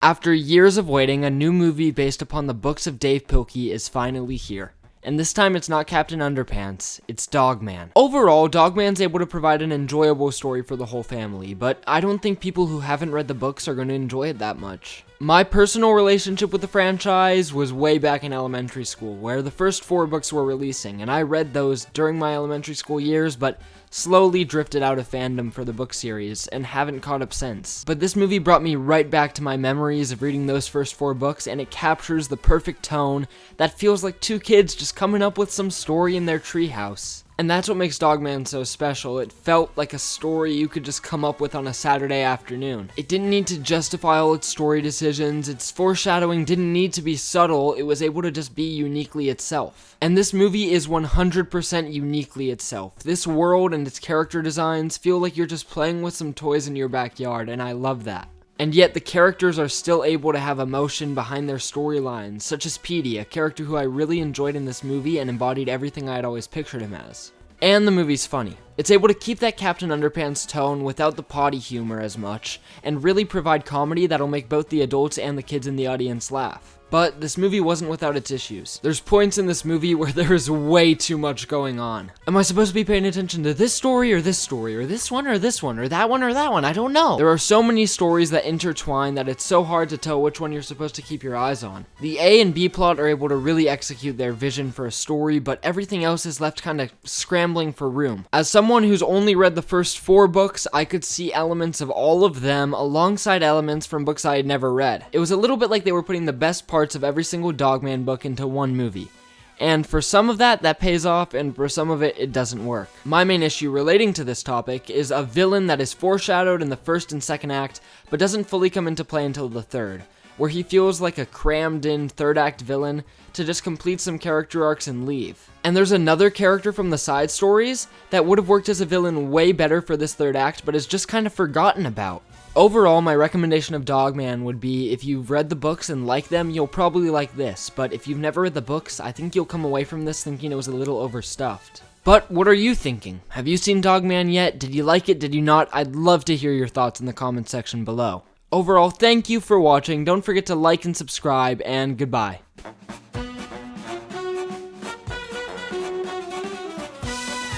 After years of waiting, a new movie based upon the books of Dave Pilkey is finally here. And this time it's not Captain Underpants, it's Dogman. Overall, Dogman's able to provide an enjoyable story for the whole family, but I don't think people who haven't read the books are going to enjoy it that much. My personal relationship with the franchise was way back in elementary school, where the first 4 books were releasing, and I read those during my elementary school years, but slowly drifted out of fandom for the book series, and haven't caught up since. But this movie brought me right back to my memories of reading those first 4 books, and it captures the perfect tone that feels like 2 kids just coming up with some story in their treehouse. And that's what makes Dogman so special. It felt like a story you could just come up with on a Saturday afternoon. It didn't need to justify all its story decisions, its foreshadowing didn't need to be subtle, it was able to just be uniquely itself. And this movie is 100% uniquely itself. This world and its character designs feel like you're just playing with some toys in your backyard, and I love that. And yet the characters are still able to have emotion behind their storylines, such as Petey, a character who I really enjoyed in this movie and embodied everything I had always pictured him as. And the movie's funny. It's able to keep that Captain Underpants tone without the potty humor as much, and really provide comedy that'll make both the adults and the kids in the audience laugh. But this movie wasn't without its issues. There's points in this movie where there is way too much going on. Am I supposed to be paying attention to this story, or this one, or this one, or that one, or that one? I don't know. There are so many stories that intertwine that it's so hard to tell which one you're supposed to keep your eyes on. The A and B plot are able to really execute their vision for a story, but everything else is left kind of scrambling for room. As someone who's only read the first 4 books, I could see elements of all of them alongside elements from books I had never read. It was a little bit like they were putting the best parts of every single Dogman book into one movie. And for some of that pays off, and for some of it doesn't work. My main issue relating to this topic is a villain that is foreshadowed in the first and second act, but doesn't fully come into play until the third, where he feels like a crammed in third act villain to just complete some character arcs and leave. And there's another character from the side stories that would have worked as a villain way better for this third act, but is just kind of forgotten about. Overall, my recommendation of Dogman would be, if you've read the books and like them, you'll probably like this, but if you've never read the books, I think you'll come away from this thinking it was a little overstuffed. But what are you thinking? Have you seen Dogman yet? Did you like it? Did you not? I'd love to hear your thoughts in the comment section below. Overall, thank you for watching, don't forget to like and subscribe, and goodbye.